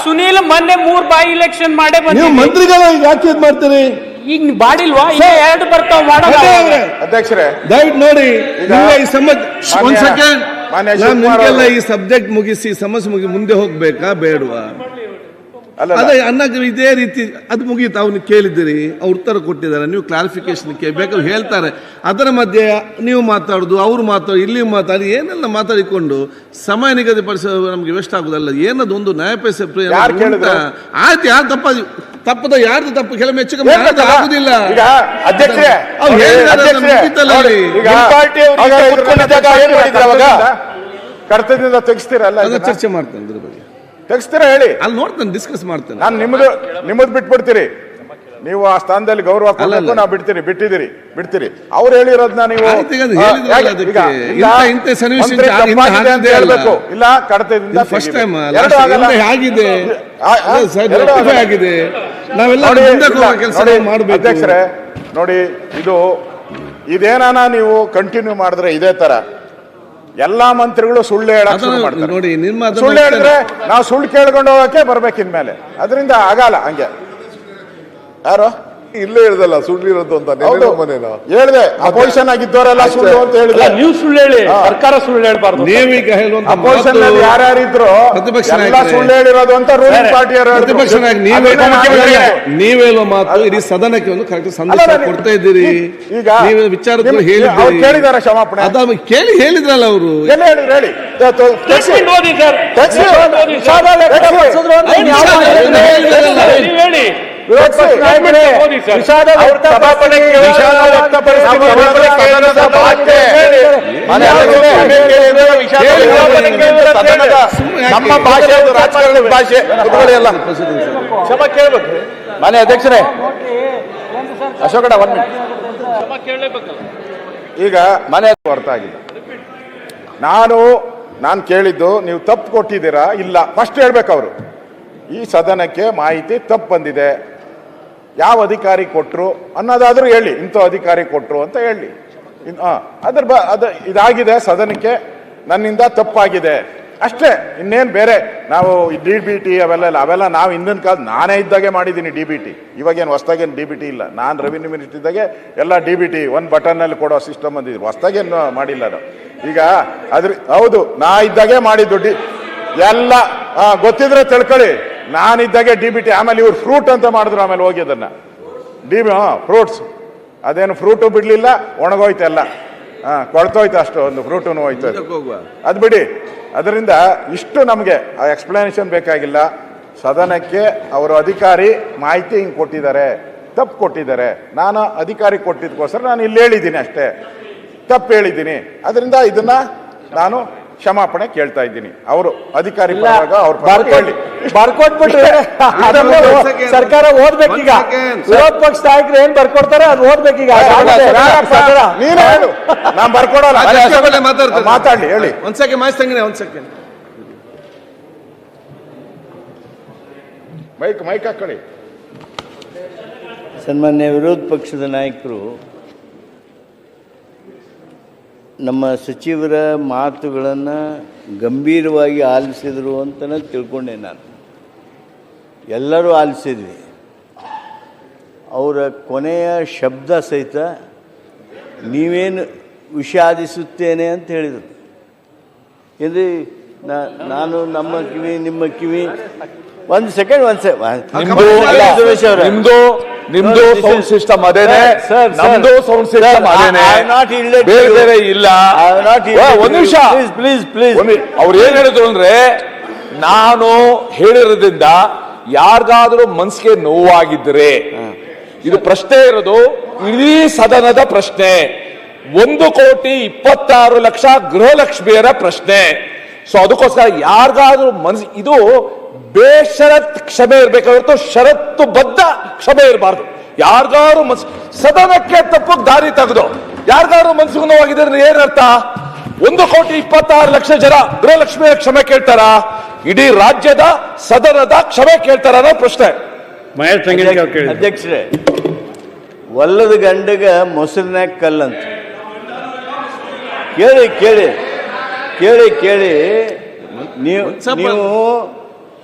ಸುನೀಲ್ ಮೊನ್ನೆ 3 ಬಾಯಿ ಎಲೆಕ್ಷನ್ ಮಾಡೇ ನೀವು ಮಂತ್ರಿಗಳು ಯಾಕೆ ಇದು ಮಾಡ್ತೀರಿ? ಈಗ ಮಾಡಿಲ್ವಾ? ಈಗ 2 ಬರ್ತಾವ ಮಾಡೋಣ. ಅಧ್ಯಕ್ಷರೇ ದಯವಿಟ್ಟು ನೋಡಿ, ಈ ಸಬ್ಜೆಕ್ಟ್ ಮುಗಿಸಿ ಸಮಸ್ಯೆ ಮುಂದೆ ಹೋಗ್ಬೇಕಾ ಬೇಡವಾ? ಅದೇ ಅನ್ನಕ್ಕೆ ಇದೇ ರೀತಿ ಅದು ಮುಗೀತು. ಅವನು ಕೇಳಿದ್ದೀರಿ, ಅವ್ರು ಉತ್ತರ ಕೊಟ್ಟಿದ್ದಾರೆ, ನೀವು ಕ್ಲಾರಿಫಿಕೇಶನ್ ಬೇಕಾದ್ರೆ ಹೇಳ್ತಾರೆ. ಅದರ ಮಧ್ಯೆ ನೀವು ಮಾತಾಡೋದು, ಅವ್ರು ಮಾತಾಡೋದು, ಇಲ್ಲಿ ಮಾತಾಡಿ ಏನೆಲ್ಲ ಮಾತಾಡಿಕೊಂಡು ಸಮಯ ನಿಗದಿಪಡಿಸೋದು ನಮ್ಗೆ ವೇಸ್ಟ್ ಆಗುದಲ್ಲ. ಏನದೊಂದು ನ್ಯಾಯಪೈಸೆ ಆಯ್ತು. ಯಾರು ತಪ್ಪದ ಯಾರ್ದು ತಪ್ಪು ಕೆಲವು ಹೆಚ್ಚು ಕಮ್ಮಿ ಆಗುದಿಲ್ಲ. ಕರ್ತವ್ಯದಿಂದ ತೆಗಿಸ್ತೀರಲ್ಲ, ಚರ್ಚೆ ಮಾಡ್ತೇನೆ ಇದ್ರ ಬಗ್ಗೆ. ತೆಗಿಸ್ತೀರಾ ಹೇಳಿ, ಅಲ್ಲಿ ನೋಡ್ತೇನೆ, ಡಿಸ್ಕಸ್ ಮಾಡ್ತೇನೆ. ನಾನು ನಿಮ್ಮದು ಬಿಟ್ಬಿಡ್ತೀರಿ. ನೀವು ಆ ಸ್ಥಾನದಲ್ಲಿ ಗೌರವ ಕೊಡಬೇಕು, ನಾವು ಬಿಡ್ತೀರಿ. ಅವ್ರು ಹೇಳಿರೋದನ್ನ ನೀವು ಹೇಳ್ಬೇಕು. ಇಲ್ಲ ಕಡತದಿಂದ ಫಸ್ಟ್ ಟೈಮ್ ಆಗಿದೆ, ನಾವೆಲ್ಲ ಮಾಡಬೇಕು. ಅಧ್ಯಕ್ಷರೇ ನೋಡಿ, ಇದೇನಾನ ನೀವು ಕಂಟಿನ್ಯೂ ಮಾಡಿದ್ರೆ ಇದೇ ತರ ಎಲ್ಲಾ ಮಂತ್ರಿಗಳು ಸುಳ್ಳು ಹೇಳಕ್ ನೋಡಿ. ಸುಳ್ಳು ಹೇಳಿದ್ರೆ ನಾವು ಸುಳ್ಳು ಕೇಳ್ಕೊಂಡು ಹೋಗಕ್ಕೆ ಬರ್ಬೇಕು ಇನ್ಮೇಲೆ. ಅದರಿಂದ ಆಗಲ್ಲ. ಹಂಗೆ ಯಾರು ಇಲ್ಲೇ ಹೇಳ್ದಲ್ಲ ಸುಳ್ಳಿರೋದು ಅಂತ ಹೇಳಿದೆ. ಅಪೋಸಿಷನ್ ಆಗಿದ್ದವರೆಲ್ಲ ಸುಳ್ಳು ಅಂತ ಹೇಳಿದ್ರೆ ನೀವು ಸುಳ್ಳು ಹೇಳಿ, ಸರ್ಕಾರ ಸುಳ್ಳು ಹೇಳ್ಬಾರ್ದು. ನೀವೀಗ ಅಪೋಸಿಷನ್ ಅಲ್ಲಿ ಯಾರ್ಯಾರಿದ್ರು ಎಲ್ಲ ಸುಳ್ಳು ಹೇಳಿರೋದು ಅಂತ ರೂಲಿಂಗ್ ಪಾರ್ಟಿಯವರು ನೀವೇಳುವ ಮಾತು ಇಡೀ ಸದನಕ್ಕೆ ಒಂದು ಕರೆಕ್ಟ್ ಸಂದೇಶ ಕೊಡ್ತಾ ಇದ್ದೀರಿ. ಈಗ ನೀವು ವಿಚಾರಗಳು ಹೇಳಿದ್ದೀರಿ, ಕೇಳಿದಾರೆ ಕ್ಷಮಾಪಣೆ ಅದ ಕೇಳಿ ಹೇಳಿದ್ರಲ್ಲ ಅವರು. ಹೇಳಿ ನಮ್ಮ ಭಾಷೆ ರಾಜಕಾರಣದ ಭಾಷೆ ಎಲ್ಲ ಕ್ಷಮ ಕೇಳಬೇಕು. ಮನೆ ಅಧ್ಯಕ್ಷರೇ ಅಶೋಕಡ 1 ಮಿನಿಟ್. ಈಗ ಮನೆ ಅರ್ಥ ಆಗಿದೆ. ನಾನು ಕೇಳಿದ್ದು ನೀವು ತಪ್ಪು ಕೊಟ್ಟಿದ್ದೀರಾ ಇಲ್ಲ ಫಸ್ಟ್ ಹೇಳ್ಬೇಕು. ಅವರು ಈ ಸದನಕ್ಕೆ ಮಾಹಿತಿ ತಪ್ಪು ಬಂದಿದೆ, ಯಾವ ಅಧಿಕಾರಿ ಕೊಟ್ಟರು ಅನ್ನೋದಾದ್ರೂ ಹೇಳಿ. ಇಂಥ ಅಧಿಕಾರಿ ಕೊಟ್ಟರು ಅಂತ ಹೇಳಿ. ಇದಾಗಿದೆ ಸದನಕ್ಕೆ, ನನ್ನಿಂದ ತಪ್ಪಾಗಿದೆ ಅಷ್ಟೇ. ಇನ್ನೇನು ಬೇರೆ ನಾವು DBT ಅವೆಲ್ಲ ನಾವು ಹಿಂದಿನ ಕಾಲ ನಾನೇ ಇದ್ದಾಗೆ ಮಾಡಿದ್ದೀನಿ DBT. ಇವಾಗೇನು ಹೊಸದಾಗೇನು DBT ಇಲ್ಲ. ನಾನು ರೆವಿನ್ಯೂ ಮಿನಿಸ್ಟರ್ ಇದ್ದಾಗೆ ಎಲ್ಲ DBT 1 ಬಟನ್ನಲ್ಲಿ ಕೊಡೋ ಸಿಸ್ಟಮ್ ಬಂದಿದ್ರು. ಹೊಸದಾಗೇನು ಮಾಡಿಲ್ಲ ನಾವು. ಈಗ ಹೌದು, ನಾ ಇದ್ದಾಗೆ ಮಾಡಿದ್ದು ಎಲ್ಲ ಗೊತ್ತಿದ್ರೆ ತಿಳ್ಕೊಳ್ಳಿ. ನಾನಿದ್ದಾಗೆ DBT. ಆಮೇಲೆ ಇವ್ರು ಫ್ರೂಟ್ ಅಂತ ಮಾಡಿದ್ರು. ಆಮೇಲೆ ಹೋಗಿ ಅದನ್ನ ಫ್ರೂಟ್ಸ್, ಅದೇನು ಫ್ರೂಟು ಬಿಡ್ಲಿಲ್ಲ, ಒಣಗೋಯ್ತು ಎಲ್ಲ, ಕೊಳ್ತೋಯ್ತು ಅಷ್ಟು. ಒಂದು ಫ್ರೂಟು ಹೋಯ್ತು, ಅದು ಬಿಡಿ. ಅದರಿಂದ ಇಷ್ಟು ನಮಗೆ ಆ ಎಕ್ಸ್ಪ್ಲನೇಷನ್ ಬೇಕಾಗಿಲ್ಲ. ಸದನಕ್ಕೆ ಅವರು ಅಧಿಕಾರಿ ಮಾಹಿತಿ ಹಿಂಗೆ ಕೊಟ್ಟಿದ್ದಾರೆ, ತಪ್ಪು ಕೊಟ್ಟಿದ್ದಾರೆ. ನಾನು ಅಧಿಕಾರಿ ಕೊಟ್ಟಿದ್ದಕ್ಕೋಸ್ಕರ ನಾನು ಇಲ್ಲಿ ಹೇಳಿದ್ದೀನಿ ಅಷ್ಟೇ, ತಪ್ಪು ಹೇಳಿದ್ದೀನಿ. ಅದರಿಂದ ಇದನ್ನ ನಾನು ಕ್ಷಮಾಪಣೆ ಕೇಳ್ತಾ ಇದ್ದೀನಿ. ಅವರು ಅಧಿಕಾರಿ ಬರ್ಕೊಟ್ಬಿಟ್ರೆ ಸರ್ಕಾರ ಓದ್ಬೇಕೀಗ. ವಿರೋಧ ಪಕ್ಷ ನಾಯಕರು ಏನ್ ಬರ್ಕೊಡ್ತಾರೆ ಅದು ಓದ್ಬೇಕೀಗ. ನೀನು ಹೇಳು, ನಾನು ಬರ್ಕೊಡಲ್ಲ. ಮಾತಾಡ್ಲಿ, ಹೇಳಿ. ಒಂದ್ ಸೆಕೆಂಡ್ ಮೈಕ್ ಹಾಕೊಳ್ಳಿ. ಸನ್ಮಾನ್ಯ ವಿರೋಧ ಪಕ್ಷದ ನಾಯಕರು ನಮ್ಮ ಸಚಿವರ ಮಾತುಗಳನ್ನು ಗಂಭೀರವಾಗಿ ಆಲಿಸಿದರು ಅಂತಲೇ ತಿಳ್ಕೊಂಡೆ ನಾನು. ಎಲ್ಲರೂ ಆಲಿಸಿದ್ವಿ. ಅವರ ಕೊನೆಯ ಶಬ್ದ ಸಹಿತ ನೀವೇನು ವಿಷಾದಿಸುತ್ತೇನೆ ಅಂತ ಹೇಳಿದರು. ಅಂದರೆ ನಾನು ನಮ್ಮ ಕಿವಿ ನಿಮ್ಮ ಕಿವಿ ಒಂದು ಸೆಕೆಂಡ್ ನಿಮ್ದು ಸೌಂಡ್ ಸಿಸ್ಟಮ್ ಅದೇನೆ, ನಮ್ದು ಸೌಂಡ್ ಸಿಸ್ಟಮ್ ಅದೇನೆ, ಬೇರೆ ಇಲ್ಲ. ಒಂದು ನಿಮಿಷ ಪ್ಲೀಸ್. ಅವ್ರು ಏನ್ ಹೇಳಿದ್ರು ಅಂದ್ರೆ, ನಾನು ಹೇಳಿರೋದ್ರಿಂದ ಯಾರಿಗಾದ್ರೂ ಮನ್ಸಿಗೆ ನೋವಾಗಿದ್ರೆ, ಇದು ಪ್ರಶ್ನೆ ಇರೋದು ಇಡೀ ಸದನದ ಪ್ರಶ್ನೆ, 1,26,00,000 ಗೃಹಲಕ್ಷ್ಮಿಯರ ಪ್ರಶ್ನೆ. ಸೊ ಅದಕ್ಕೋಸ್ಕರ ಯಾರಿಗಾದ್ರೂ ಇದು ಬೇಷರತ್ ಕ್ಷಮೆ ಇರ್ಬೇಕಾಗಿತ್ತು, ಷರತ್ತು ಬದ್ಧ ಕ್ಷಮೆ ಇರಬಾರ್ದು. ಯಾರಿಗಾರು ಸದನಕ್ಕೆ ತಪ್ಪು ದಾರಿ ತೆಗೆದು ಯಾರಿಗಾರು ಮನಸ್ಸಿಗೆ ನೋವಾಗಿದ್ರೆ ಏನರ್ಥ? 1,26,00,000 ಜನ ಗೃಹಲಕ್ಷ್ಮಿಯ ಕ್ಷಮೆ ಕೇಳ್ತಾರ? ಇಡೀ ರಾಜ್ಯದ ಸದನದ ಕ್ಷಮೆ ಕೇಳ್ತಾರ ಅನ್ನೋ ಪ್ರಶ್ನೆ. ಅಧ್ಯಕ್ಷರೇ, ಒಲ್ಲದ ಗಂಡಗ ಮೊಸರಿನಾಗ ಕಲ್ಲಂತ. ಕೇಳಿ ನೀವು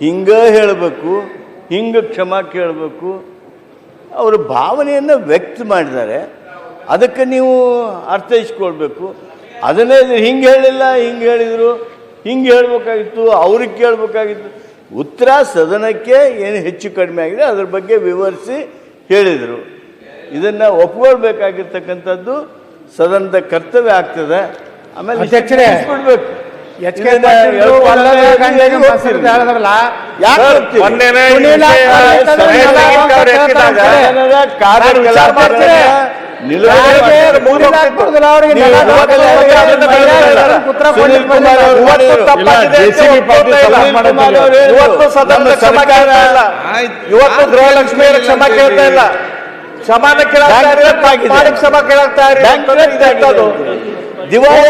ಹಿಂಗ ಹೇಳಬೇಕು, ಹಿಂಗ ಕ್ಷಮಾ ಕೇಳಬೇಕು. ಅವರ ಭಾವನೆಯನ್ನು ವ್ಯಕ್ತ ಮಾಡಿದ್ದಾರೆ, ಅದಕ್ಕೆ ನೀವು ಅರ್ಥೈಸ್ಕೊಳ್ಬೇಕು. ಅದನ್ನೇ ಹಿಂಗೆ ಹೇಳಿಲ್ಲ, ಹಿಂಗೆ ಹೇಳಿದರು, ಹಿಂಗೆ ಹೇಳ್ಬೇಕಾಗಿತ್ತು, ಅವ್ರಿಗೆ ಕೇಳಬೇಕಾಗಿತ್ತು. ಉತ್ತರ ಸದನಕ್ಕೆ ಏನು ಹೆಚ್ಚು ಕಡಿಮೆ ಆಗಿದೆ ಅದ್ರ ಬಗ್ಗೆ ವಿವರಿಸಿ ಹೇಳಿದರು. ಇದನ್ನು ಒಪ್ಕೊಳ್ಬೇಕಾಗಿರ್ತಕ್ಕಂಥದ್ದು ಸದನದ ಕರ್ತವ್ಯ ಆಗ್ತದೆ. ಆಮೇಲೆ ಅಧ್ಯಕ್ಷರೇ, ಬಿಡ್ಬೇಕು. ಇವತ್ತು ಗೃಹಲಕ್ಷ್ಮಿಯರ ಕ್ಷಮಾ ಕೇಳ್ತಾ ಇಲ್ಲ, ಕ್ಷಮಾನ ಕ್ಷಮಾ ಕೇಳ್ತಾ ದಿವಾಳಿ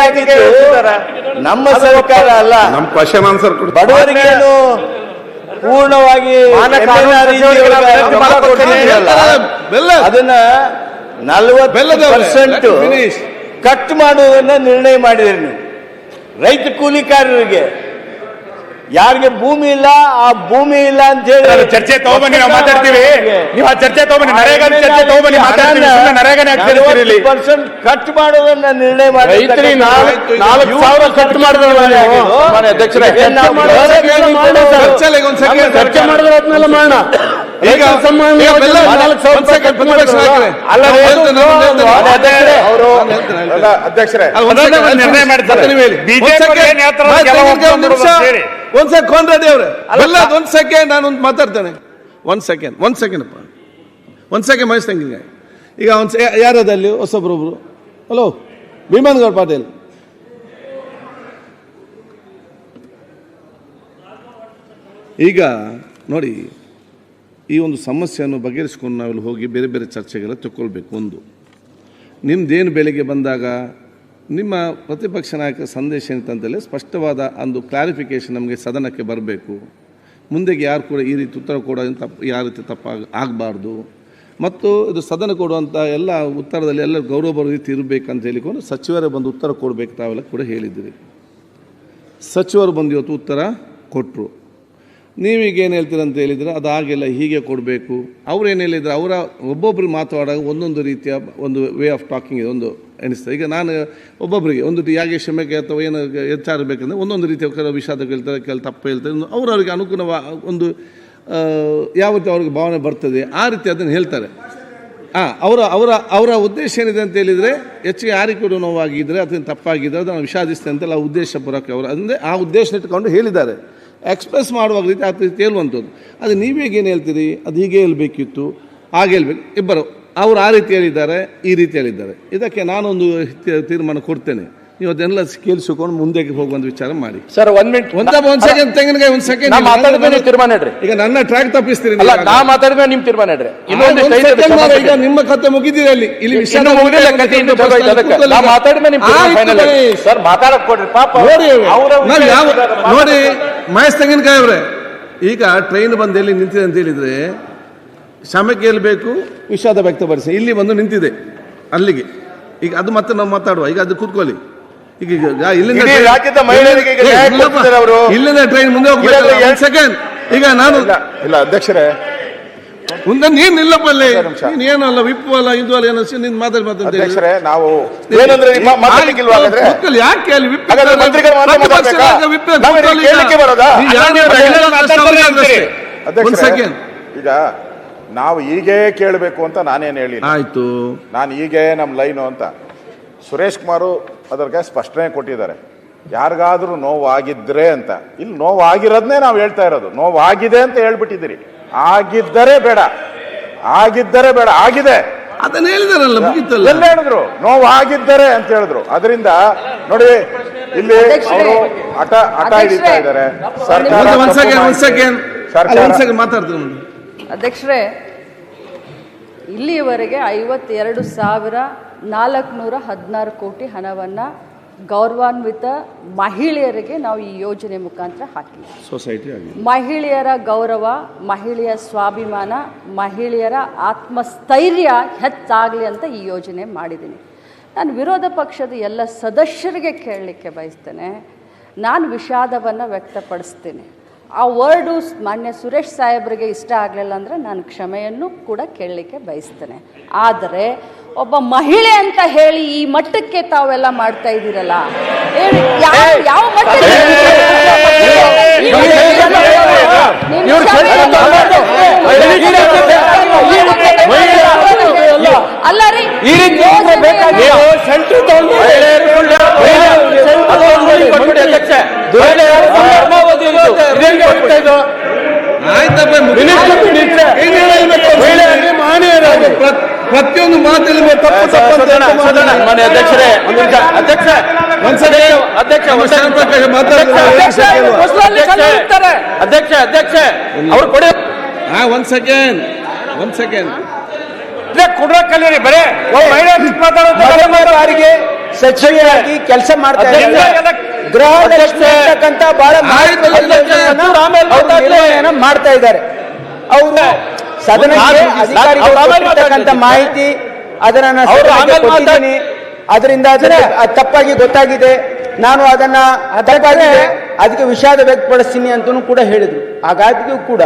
ಆಗಿದೆ ನಮ್ಮ ಸರ್ಕಾರ ಅಲ್ಲ. ನಮ್ಮ ಕ್ವಶನ್ ಆನ್ಸರ್ ಬಡವರಿಗೇನು ಪೂರ್ಣವಾಗಿ ಅದನ್ನ 40% ಕಟ್ ಮಾಡುವುದನ್ನ ನಿರ್ಣಯ ಮಾಡಿದ್ರಿ ನೀವು. ರೈತ ಕೂಲಿಕಾರರಿಗೆ ಯಾರಿಗೆ ಭೂಮಿ ಇಲ್ಲ ಆ ಭೂಮಿ ಇಲ್ಲ ಅಂತ ಹೇಳಿ ಚರ್ಚೆ ತಗೊಂಬನ್ನಿ, ನಾವು ಮಾತಾಡ್ತೀವಿ. ನೀವು ಆ ಚರ್ಚೆ ತಗೊಂಬನ್ನಿ, ನರೇಗಾ ಚರ್ಚೆ ತಗೊಂಬನ್ನಿ, ಮಾತಾಡ್ತೀವಿ. 40% ಕಟ್ ಮಾಡೋದನ್ನ ನಿರ್ಣಯ ಮಾಡಿ 4,000 ಕಟ್ ಮಾಡಿದ್ರೆ ಚರ್ಚೆ ಮಾಡಿದ್ರೆ ಅದನ್ನೆಲ್ಲ ಮಾಡೋಣ. ಅಧ್ಯಕ್ಷರೇ ನಿರ್ಣಯ ಮಾಡ್ತಾರೆ. ಒಂದ್ ಸೆಕೆಂಡ್ ರೆಡ್ಡಿ ಅವ್ರೆ, ಒಂದ್ ಸೆಕೆಂಡ್ ನಾನು ಮಾತಾಡ್ತೇನೆ. ಒಂದ್ ಸೆಕೆಂಡ್ ಅಪ್ಪ, ಒಂದ್ ಸೆಕೆಂಡ್ ಮಹೇಶ್ ತಂಗಿಗೆ. ಈಗ ಯಾರದಲ್ಲಿ ಹೊಸಬ್ರೊಬ್ರು, ಹಲೋ ಭೀಮನ್ ಗೌಡ್ ಪಾಟೀಲ್. ಈಗ ನೋಡಿ, ಈ ಒಂದು ಸಮಸ್ಯೆಯನ್ನು ಬಗೆಹರಿಸ್ಕೊಂಡು ನಾವೆಲ್ಲ ಹೋಗಿ ಬೇರೆ ಬೇರೆ ಚರ್ಚೆಗೆಲ್ಲ ತಗೊಳ್ಬೇಕು. ಒಂದು ನಿಮ್ದೇನು ಬೆಳಿಗ್ಗೆ ಬಂದಾಗ ನಿಮ್ಮ ಪ್ರತಿಪಕ್ಷ ನಾಯಕ ಸಂದೇಶ ಏನಂತಂದರೆ ಸ್ಪಷ್ಟವಾದ ಒಂದು ಕ್ಲಾರಿಫಿಕೇಷನ್ ನಮಗೆ ಸದನಕ್ಕೆ ಬರಬೇಕು. ಮುಂದೆಗೆ ಯಾರು ಕೂಡ ಈ ರೀತಿ ಉತ್ತರ ಕೊಡೋ ಯಾವ ರೀತಿ ಆಗಬಾರ್ದು. ಮತ್ತು ಇದು ಸದನ ಕೊಡುವಂಥ ಎಲ್ಲ ಉತ್ತರದಲ್ಲಿ ಎಲ್ಲ ಗೌರವ ಬರೋ ರೀತಿ ಇರಬೇಕಂತ ಹೇಳಿಕೊಂಡು ಸಚಿವರೇ ಬಂದು ಉತ್ತರ ಕೊಡಬೇಕು ತಾವೆಲ್ಲ ಕೂಡ ಹೇಳಿದ್ದೀರಿ. ಸಚಿವರು ಬಂದು ಇವತ್ತು ಉತ್ತರ ಕೊಟ್ಟರು. ನೀವೀಗೇನು ಹೇಳ್ತೀರ ಅಂತ ಹೇಳಿದರೆ ಅದು ಹಾಗೆಲ್ಲ ಹೀಗೆ ಕೊಡಬೇಕು. ಅವ್ರೇನು ಹೇಳಿದ್ರು, ಅವರ ಒಬ್ಬೊಬ್ರಿಗೆ ಮಾತಾಡೋದು ಒಂದೊಂದು ರೀತಿಯ ಒಂದು ವೇ ಆಫ್ ಟಾಕಿಂಗ್ ಇದೆ, ಒಂದು ಎನಿಸ್ತದೆ. ಈಗ ನಾನು ಒಬ್ಬೊಬ್ಬರಿಗೆ ಒಂದು ಯಾಕೆ ಕ್ಷಮೆಗೆ ಅಥವಾ ಏನು ಎಚ್ಚಾರ ಬೇಕಂದರೆ ಒಂದೊಂದು ರೀತಿಯ ವಿಷಾದ ಕೇಳ್ತಾರೆ, ತಪ್ಪು ಹೇಳ್ತಾರೆ. ಅವರವರಿಗೆ ಅನುಗುಣವಾಗಿ ಒಂದು ಯಾವ ರೀತಿ ಅವ್ರಿಗೆ ಭಾವನೆ ಬರ್ತದೆ ಆ ರೀತಿ ಅದನ್ನು ಹೇಳ್ತಾರೆ. ಅವರ ಉದ್ದೇಶ ಏನಿದೆ ಅಂತ ಹೇಳಿದರೆ ಹೆಚ್ಚಿಗೆ ಯಾರಿಗೆ ಕೂಡ ನೋವಾಗಿದ್ದರೆ ಅದನ್ನು ತಪ್ಪಾಗಿದ್ದರೆ ಅದನ್ನು ವಿಷಾದಿಸ್ತೇನೆ ಅಂತೆಲ್ಲ ಉದ್ದೇಶಪೂರ್ವಕ ಅವರು ಅಂದರೆ ಆ ಉದ್ದೇಶ ಇಟ್ಕೊಂಡು ಹೇಳಿದ್ದಾರೆ. ಎಕ್ಸ್ಪ್ರೆಸ್ ಮಾಡುವಾಗ ರೀತಿ ಆ ರೀತಿ ಹೇಳುವಂಥದ್ದು. ಅದು ನೀವೇಗೇನು ಹೇಳ್ತೀರಿ, ಅದು ಹೀಗೆ ಹೇಳ್ಬೇಕಿತ್ತು, ಹಾಗೆ ಹೇಳ್ಬೇಕು. ಇಬ್ಬರು ಅವರು ಆ ರೀತಿ ಹೇಳಿದ್ದಾರೆ, ಈ ರೀತಿ ಹೇಳಿದ್ದಾರೆ. ಇದಕ್ಕೆ ನಾನೊಂದು ತೀರ್ಮಾನ ಕೊಡ್ತೇನೆ. ನೀವು ಅದನ್ನೆಲ್ಲ ಕೇಳಿಸಿಕೊಂಡು ಮುಂದೆ ಹೋಗುವಂತ ವಿಚಾರ ಮಾಡಿ. ಸರ್, 1 ಮಿನಿಟ್, ಒಂದ್ ಸೆಕೆಂಡ್ ತೆಂಗಿನಕಾಯಿ, ಒಂದ್ ಸೆಕೆಂಡ್ ತೀರ್ಮಾನ ಇಡ್ರಿ. ಈಗ ನನ್ನ ಟ್ರ್ಯಾಕ್ ತಪ್ಪಿಸ್ತೀರಿ, ನಾ ಮಾತಾಡಿದ್ರೆ ನಿಮ್ ತೀರ್ಮಾನ ಇಡ್ರಿ. ಈಗ ನಿಮ್ಮ ಕತೆ ಮುಗಿದಿದೆ ಅಲ್ಲಿ, ಇಲ್ಲಿ ವಿಷಯ ನೋಡಿ. ಮಹೇಶ್ ತೆಂಗಿನಕಾಯಿ ಅವರೇ, ಈಗ ಟ್ರೈನ್ ಬಂದು ಎಲ್ಲಿ ನಿಂತಿದೆ ಅಂತ ಹೇಳಿದ್ರೆ ಕ್ಷಮೆ ಕೇಳಬೇಕು, ವಿಷಾದ ವ್ಯಕ್ತಪಡಿಸಿ. ಇಲ್ಲಿ ಬಂದು ನಿಂತಿದೆ ಅಲ್ಲಿಗೆ. ಈಗ ಅದು ಮತ್ತೆ ನಾವು ಮಾತಾಡುವ. ಈಗ ಅದು ಕೂತ್ಕೊಳ್ಳಿ. ಈಗ ಇಲ್ಲಿಂದ ಟ್ರೈನ್ ಮುಂದೆ ಹೋಗ್ಬೇಕು. ಸೆಕೆಂಡ್, ಈಗ ನಾನು ಇಲ್ಲ ಅಧ್ಯಕ್ಷರೇ, ಮುಂದೆ ನೀನ್ ನಿಲ್ಲಪ್ಪಲ್ಲಿ, ನೀನು ಅಲ್ಲ ವಿಪ್ ಅಲ್ಲ ಇದು ಅಲ್ಲ ಏನೋ ನೀನ್ ಮಾತಾಡಿ ಅಧ್ಯಕ್ಷರೇ, ನಾವು ಯಾಕೆ ಅಲ್ಲಿ ವಿಪ್ ಒಂದ್ ಸೆಕೆಂಡ್. ಈಗ ನಾವು ಹೀಗೆ ಕೇಳಬೇಕು ಅಂತ ನಾನೇನು ಹೇಳಿ ಆಯ್ತು, ನಾನು ಹೀಗೆ ನಮ್ಮ ಲೈನು ಅಂತ. ಸುರೇಶ್ ಕುಮಾರ್ ಅದಕ್ಕೆ ಸ್ಪಷ್ಟನೆ ಕೊಟ್ಟಿದ್ದಾರೆ, ಯಾರಿಗಾದ್ರೂ ನೋವಾಗಿದ್ರೆ ಅಂತ. ಇಲ್ಲಿ ನೋವಾಗಿರೋದನ್ನೇ ನಾವು ಹೇಳ್ತಾ ಇರೋದು. ನೋವಾಗಿದೆ ಅಂತ ಹೇಳ್ಬಿಟ್ಟಿದ್ದೀರಿ. ಆಗಿದ್ದರೆ ಬೇಡ, ಆಗಿದ್ದರೆ ಬೇಡ, ಆಗಿದೆ ಅದನ್ನ ಹೇಳಿದಾರಲ್ಲ, ಮುಗಿತಲ್ಲ. ಎಲ್ಲ ಹೇಳಿದ್ರು ನೋವಾಗಿದ್ದರೆ ಅಂತ ಹೇಳಿದ್ರು. ಅದರಿಂದ ನೋಡಿ, ಇಲ್ಲಿ ಅವರು ಹಠ ಹಿಡಿತಾ ಇದ್ದಾರೆ. ಮಾತಾಡ್ತೀನಿ ಅಧ್ಯಕ್ಷರೇ, ಇಲ್ಲಿಯವರೆಗೆ 52,416 ಕೋಟಿ ಹಣವನ್ನು ಗೌರವಾನ್ವಿತ ಮಹಿಳೆಯರಿಗೆ ನಾವು ಈ ಯೋಜನೆ ಮುಖಾಂತರ ಹಾಕಿದ್ದೀವಿ. ಸೊಸೈಟಿ ಮಹಿಳೆಯರ ಗೌರವ, ಮಹಿಳೆಯ ಸ್ವಾಭಿಮಾನ, ಮಹಿಳೆಯರ ಆತ್ಮಸ್ಥೈರ್ಯ ಹೆಚ್ಚಾಗಲಿ ಅಂತ ಈ ಯೋಜನೆ ಮಾಡಿದ್ದೀನಿ. ನಾನು ವಿರೋಧ ಪಕ್ಷದ ಎಲ್ಲ ಸದಸ್ಯರಿಗೆ ಕೇಳಲಿಕ್ಕೆ ಬಯಸ್ತೇನೆ, ನಾನು ವಿಷಾದವನ್ನು ವ್ಯಕ್ತಪಡಿಸ್ತೀನಿ. ಆ ವರ್ಡು ಮಾನ್ಯ ಸುರೇಶ್ ಸಾಹೇಬರಿಗೆ ಇಷ್ಟ ಆಗಲಿಲ್ಲ ಅಂದರೆ ನಾನು ಕ್ಷಮೆಯನ್ನು ಕೂಡ ಕೇಳಲಿಕ್ಕೆ ಬಯಸ್ತೇನೆ. ಆದರೆ ಒಬ್ಬ ಮಹಿಳೆ ಅಂತ ಹೇಳಿ ಈ ಮಟ್ಟಕ್ಕೆ ತಾವೆಲ್ಲ ಮಾಡ್ತಾ ಇದ್ದೀರಲ್ಲ, ಯಾವ ಮಟ್ಟಕ್ಕೆ ಅಲ್ಲ ರೀ, ಪ್ರತಿಯೊಂದು ಮಾತಲ್ಲಿ ಅಧ್ಯಕ್ಷರೇ ಅಧ್ಯಕ್ಷ ಅವ್ರು ಕೊಡಿ. ಒಂದ್ ಸೆಕೆಂಡ್ ಕುಡ್ರ ಕಲೀರಿ, ಬರೇ ಬಾರಿಗೆ ಸಚಿವರಾಗಿ ಕೆಲಸ ಮಾಡ್ತಾ ಇದ್ದಾರೆ. ಗೃಹ ಲಕ್ಷ್ಮಿ ಅಂತಕ್ಕಂಥ ಬಹಳ ಮಾಡ್ತಾ ಇದ್ದಾರೆ. ಅವರು ಸದನಕ್ಕೆ ಅಧಿಕಾರಿಗಳು ಮಾಹಿತಿ ಅದನ್ನ ಕೊಟ್ಟಿದ್ದೀನಿ. ಅದರಿಂದ ತಪ್ಪಾಗಿ ಗೊತ್ತಾಗಿದೆ, ನಾನು ಅದನ್ನ ಅದಕ್ಕೆ ವಿಷಾದ ವ್ಯಕ್ತಪಡಿಸ್ತೀನಿ ಅಂತಲೂ ಕೂಡ ಹೇಳಿದ್ರು. ಹಾಗಾಗಿಯೂ ಕೂಡ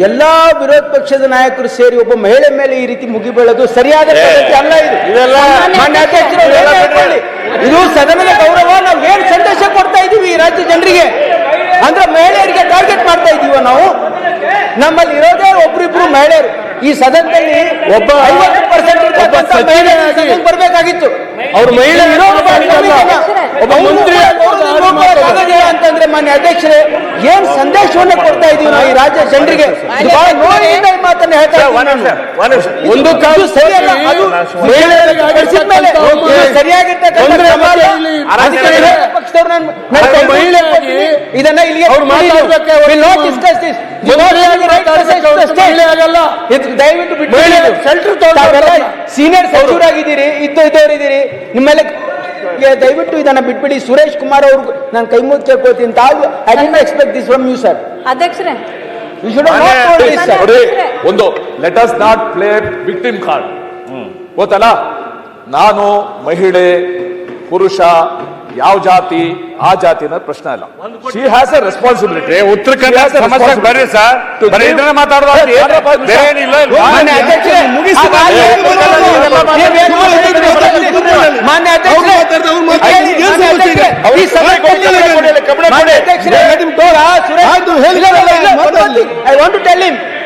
ಎಲ್ಲಾ ವಿರೋಧ ಪಕ್ಷದ ನಾಯಕರು ಸೇರಿ ಒಬ್ಬ ಮಹಿಳೆ ಮೇಲೆ ಈ ರೀತಿ ಮುಗಿಬೀಳೋದು ಸರಿಯಾದ ಪದ್ಧತಿ ಅಲ್ಲ. ಇದು ಸದನದ ಗೌರವ. ನಾವು ಏನ್ ಸಂದೇಶ ಕೊಡ್ತಾ ಇದೀವಿ ಈ ರಾಜ್ಯ ಜನರಿಗೆ ಅಂದ್ರೆ ಮಹಿಳೆಯರಿಗೆ ಟಾರ್ಗೆಟ್ ಮಾಡ್ತಾ ಇದೀವ ನಾವು. ನಮ್ಮಲ್ಲಿ ಇರೋದೇ ಒಬ್ರಿಬ್ರು ಮಹಿಳೆಯರು. ಈ ಸದನದಲ್ಲಿ ಒಬ್ಬ 50% ಬರ್ಬೇಕಾಗಿತ್ತು. ಅವ್ರು ಮಹಿಳೆ ಒಬ್ಬ ಮಂತ್ರಿ ಅಂತಂದ್ರೆ ಮಾನ್ಯ ಅಧ್ಯಕ್ಷರೇ, ಏನ್ ಸಂದೇಶವನ್ನು ಕೊಡ್ತಾ ಇದೀವಿ ನಾವು ಈ ರಾಜ್ಯ ಜನರಿಗೆ? ಬಹಳ ನೋವಿನಿಂದ ಈ ಮಾತನ್ನ ಹೇಳ್ತಾ ಒಂದು ಕಾಲು ಸರಿಯಲ್ಲ. ಇದನ್ನ ಇಲ್ಲಿಗೆ ದಯವಿಟ್ಟು ಸೀನಿಯರ್ ಸಚಿವರಾಗಿದ್ದೀರಿ, ಇದ್ದವರಿದ್ದೀರಿ, ನಿಮ್ಮೆಲ್ಲ ದಯವಿಟ್ಟು ಇದನ್ನ ಬಿಟ್ಬಿಡಿ. ಸುರೇಶ್ ಕುಮಾರ್ ಅವ್ರಿಗೂ ನಾನು ಕೈ ಮುದ್ದು ಕೇಳ್ಕೊಳ್ತೀನಿ. ತಾವು I did expect this from you sir. ಅಧ್ಯಕ್ಷರೇ, ಒಂದು let us not play victim card. ಗೊತ್ತಲ್ಲ, ನಾನು ಮಹಿಳೆ ಪುರುಷ ಯಾವ ಜಾತಿ ಆ ಜಾತಿ ಅನ್ನೋದು ಪ್ರಶ್ನೆ ಅಲ್ಲ. She has A responsibility. ಉತ್ತರ ಕರ್ನಾಟಕ ಸಮಸ್ಯೆ ಬರ್ರಿ ಸರ್, ಮಾತಾಡೋದು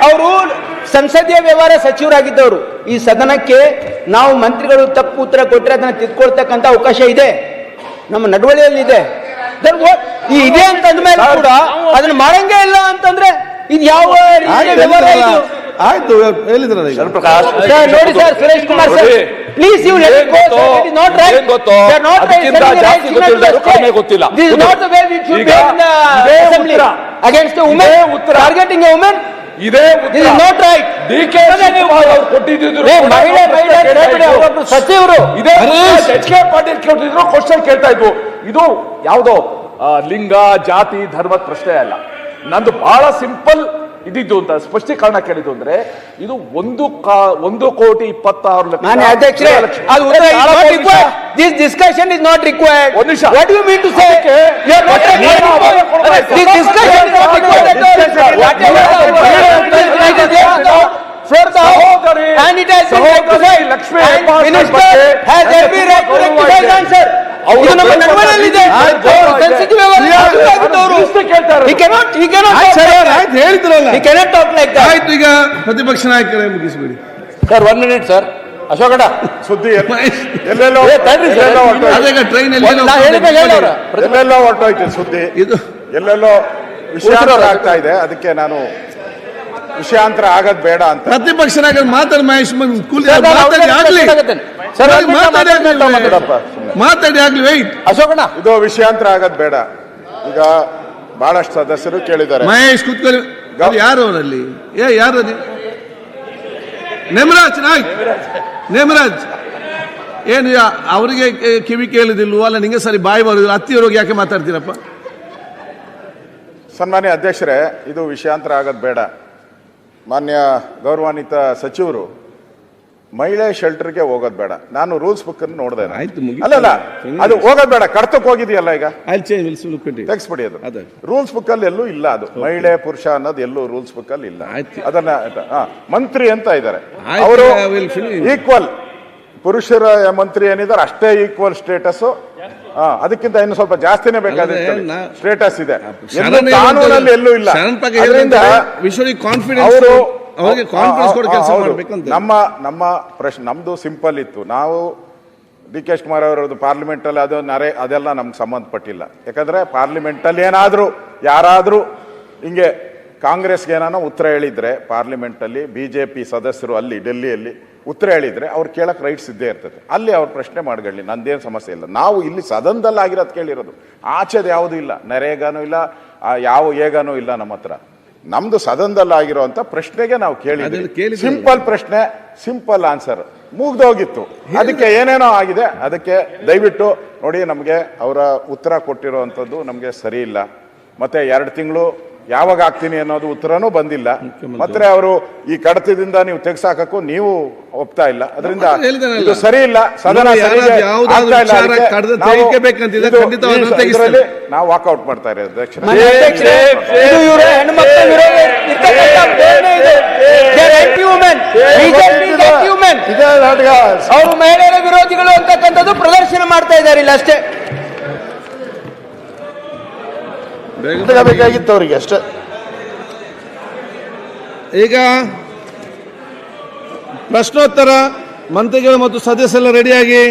ಅವರು ಸಂಸದೀಯ ವ್ಯವಹಾರ ಸಚಿವರಾಗಿದ್ದವರು. ಈ ಸದನಕ್ಕೆ ನಾವು ಮಂತ್ರಿಗಳು ತಪ್ಪು ಉತ್ತರ ಕೊಟ್ಟರೆ ಅದನ್ನ ತಿದ್ಕೊಳ್ತಕ್ಕಂಥ ಅವಕಾಶ ಇದೆ, ನಮ್ಮ ನಡವಳಿಕೆಯಲ್ಲಿದೆ. ಇದೆ ಅಂತಂದ್ಮೇಲೆ ಕೂಡ ಅದನ್ನ ಮಾಡಂಗೇ ಇಲ್ಲ ಅಂತಂದ್ರೆ ಇದು ಯಾವ ವ್ಯವಹಾರ ಇದು? ಆಯ್ತು, ಹೇಳಿದ್ರಲ್ಲ ಈಗ. ನೋಡಿ sir, Suresh Kumar sir, please you let go. It is not right. They are not ಗೊತ್ತಿಲ್ಲ. This is not the way we should be in assembly against a woman, targeting a woman. ಇದೇ this is not right. DK ಕೊಟ್ಟಿದ್ರು ಸಚಿವರು ಇದೇ HK Patil ಕೇಳ್ತಿದ್ರು, question ಕೇಳ್ತಾ ಇದ್ವು. ಇದು ಯಾವುದೋ ಲಿಂಗ ಜಾತಿ ಧರ್ಮದ ಪ್ರಶ್ನೆ ಅಲ್ಲ. ನಂದು ಬಹಳ ಸಿಂಪಲ್ ಇದಿದ್ದು ಅಂತ ಸ್ಪಷ್ಟೀಕರಣ ಕೇಳಿದ್ದು ಅಂದ್ರೆ ಇದು 1,26,00,000. ಮಾನ್ಯ ಅಧ್ಯಕ್ಷರೇ, this discussion is not required. ಒಂದು ನಿಮಿಷ, what you mean to say? This discussion is not and it has been rectified. And minister has every right to rectify the answer. ಇದು ನಮ್ಮ ನಡವಳಿಕೆಯಲ್ಲಿದೆ. He cannot ಹೇಳಿದ್ರಲ್ಲ, he cannot talk like that. ಆಯ್ತು, ಈಗ ಪ್ರತಿಪಕ್ಷ ನಾಯಕರೇ ಮುಗಿಸ್ಬಿಡಿ ಸರ್. 1 minute sir. ಅಶೋಕಣ್ಣ, ಸುದ್ದಿ ಅದೇ ಟ್ರೈನ್ ಎಲ್ಲೆಲ್ಲೋ ಹೊರಟೋಯ್ತು ಸುದ್ದಿ, ಇದು ಎಲ್ಲೆಲ್ಲೋ ವಿಷಯಾಂತರ ಆಗ್ತಾ ಇದೆ. ಅದಕ್ಕೆ ನಾನು ವಿಷಯಾಂತರ ಆಗದ್ ಬೇಡ ಅಂತ ಪ್ರತಿಪಕ್ಷ ನಾಯಕರು ಮಾತಾಡಿ ಮಹೇಶ್ ಮಾತಾಡಿ ಆಗ್ಲಿ ವೈಟ್. ಅಶೋಕಣ್ಣ, ಇದು ವಿಷಯಾಂತರ ಆಗದ್ ಬೇಡ. ಈಗ ಬಹಳಷ್ಟು ಸದಸ್ಯರು ಕೇಳಿದ್ದಾರೆ. ಮಹೇಶ್ ಕೂತ್ಕೊಳ್ಳಿ. ಯಾರು ಅವರಲ್ಲಿ? ಯಾರು ನೇಮರಾಜ್ ನಾಯ್ಕ್? ನೇಮರಾಜ್ ಏನು ಅವರಿಗೆ ಕಿವಿ ಕೇಳುದಿಲ್ವೋ? ಅಲ್ಲ ನಿಂಗೆ ಸರಿ ಬಾಯಿ ಬರುದಿಲ್ಲ, ಹತ್ತಿರೋಗಿ ಯಾಕೆ ಮಾತಾಡ್ತೀರಪ್ಪ? ಸನ್ಮಾನ್ಯ ಅಧ್ಯಕ್ಷರೇ, ಇದು ವಿಷಯಾಂತರ ಆಗದ್ ಬೇಡ. ಮಾನ್ಯ ಗೌರವಾನ್ವಿತ ಸಚಿವರು ಮಹಿಳೆ ಶೆಲ್ಟರ್ಗೆ ಹೋಗೋದ್ ಬೇಡ. ನಾನು ರೂಲ್ಸ್ ಬುಕ್ ಅನ್ನು ನೋಡಿದೆ. ಆಯ್ತು, ಮುಗೀತು. ಅಲ್ಲಲ್ಲ, ಅದು ಹೋಗೋದ್ ಬೇಡ, ಕಡ್ತಕ್ಕೆ ಹೋಗಿದೆಯಲ್ಲ ಈಗ, I'll change, we'll look at it. ತೆಗಿಸ್ಬಿಡಿ ಅದು. ಅದೇ. ರೂಲ್ಸ್ ಬುಕ್ ಅಲ್ಲಿ ಎಲ್ಲೂ ಇಲ್ಲ ಅದು. ಮಹಿಳೆ ಪುರುಷ ಅನ್ನೋದು ಎಲ್ಲೂ ರೂಲ್ಸ್ ಬುಕ್ ಅಲ್ಲಿ ಇಲ್ಲ. ಆಯ್ತು. ಅದನ್ನ ಮಂತ್ರಿ ಅಂತ ಇದ್ದಾರೆ ಆಯ್ತು, ಅವರು I will finish. ಈಕ್ವಲ್, ಪುರುಷರ ಮಂತ್ರಿ ಏನಿದ್ದಾರೆ ಅಷ್ಟೇ ಈಕ್ವಲ್ ಸ್ಟೇಟಸ್. ಅದಕ್ಕಿಂತ ಇನ್ನು ಸ್ವಲ್ಪ ಜಾಸ್ತಿನೇ ಬೇಕಾದ್ರೆ ಸ್ಟೇಟಸ್ ಇದೆ, ಕಾನೂನಲ್ಲಿ ಎಲ್ಲೂ ಇಲ್ಲ. ಅದರಿಂದ ಅವರು ಅವರಿಗೆ ಕಾನ್ಫಿಡೆನ್ಸ್ ಕೊಡೋ ಕೆಲಸ ಮಾಡಬೇಕಂತ ನಮ್ಮ ಪ್ರಶ್ನೆ ನಮ್ದು ಸಿಂಪಲ್ ಇತ್ತು. ನಾವು ಡಿ ಕೆ ಶಿವಕುಮಾರ್ ಅವರದ್ದು ಪಾರ್ಲಿಮೆಂಟ್ ಅಲ್ಲಿ ಅದೆಲ್ಲ ನಮ್ಗೆ ಸಂಬಂಧಪಟ್ಟಿಲ್ಲ. ಯಾಕಂದ್ರೆ ಪಾರ್ಲಿಮೆಂಟ್ ಅಲ್ಲಿ ಏನಾದ್ರೂ ಯಾರಾದ್ರೂ ಹಿಂಗೆ ಕಾಂಗ್ರೆಸ್ಗೆ ಏನಾನ ಉತ್ತರ ಹೇಳಿದ್ರೆ, ಪಾರ್ಲಿಮೆಂಟ್ ಅಲ್ಲಿ ಬಿಜೆಪಿ ಸದಸ್ಯರು ಅಲ್ಲಿ ಡೆಲ್ಲಿಯಲ್ಲಿ ಉತ್ತರ ಹೇಳಿದ್ರೆ ಅವ್ರು ಕೇಳಕ್ ರೈಟ್ಸ್ ಇದ್ದೇ ಇರ್ತದೆ. ಅಲ್ಲಿ ಅವ್ರ ಪ್ರಶ್ನೆ ಮಾಡ್ಕೊಳ್ಳಿ, ನಂದೇನು ಸಮಸ್ಯೆ ಇಲ್ಲ. ನಾವು ಇಲ್ಲಿ ಸದನದಲ್ಲಿ ಆಗಿರೋದು ಕೇಳಿರೋದು, ಆಚೆದು ಯಾವುದೂ ಇಲ್ಲ. ನರೇಗಾನೂ ಇಲ್ಲ, ಯಾವ ಏಗಾನೂ ಇಲ್ಲ ನಮ್ಮ ಹತ್ರ. ನಮ್ದು ಸದನದಲ್ಲಿ ಆಗಿರುವಂತ ಪ್ರಶ್ನೆಗೆ ನಾವು ಕೇಳಿದ್ವಿ. ಸಿಂಪಲ್ ಪ್ರಶ್ನೆ, ಸಿಂಪಲ್ ಆನ್ಸರ್, ಮುಗ್ದೋಗಿತ್ತು. ಅದಕ್ಕೆ ಏನೇನೋ ಆಗಿದೆ. ಅದಕ್ಕೆ ದಯವಿಟ್ಟು ನೋಡಿ, ನಮಗೆ ಅವರ ಉತ್ತರ ಕೊಟ್ಟಿರುವಂಥದ್ದು ನಮಗೆ ಸರಿ ಇಲ್ಲ. ಮತ್ತೆ 2 ತಿಂಗಳು ಯಾವಾಗ ಆಗ್ತೀನಿ ಅನ್ನೋದು ಉತ್ತರನೂ ಬಂದಿಲ್ಲ. ಮತ್ತೆ ಅವರು ಈ ಕಡತದಿಂದ ನೀವು ತೆಗ್ಸಾಕಕ್ಕೂ ನೀವು ಒಪ್ತಾ ಇಲ್ಲ. ಅದರಿಂದ ಇದು ಸರಿ ಇಲ್ಲ. ಸದನ ನಾವು ವಾಕೌಟ್ ಮಾಡ್ತಾ ಇರೋದು ಅವರು ಮಹಿಳೆಯರ ವಿರೋಧಿಗಳು ಅಂತಕ್ಕಂಥದ್ದು ಪ್ರದರ್ಶನ ಮಾಡ್ತಾ ಇದ್ದಾರೆ ಇಲ್ಲ ಅಷ್ಟೇ. ಬೇಕಾಗಿತ್ತು ಅವರಿಗೆ ಅಷ್ಟೇ. ಈಗ ಪ್ರಶ್ನೋತ್ತರ ಮಂತ್ರಿಗಳು ಮತ್ತು ಸದಸ್ಯರೆಲ್ಲ ರೆಡಿಯಾಗಿ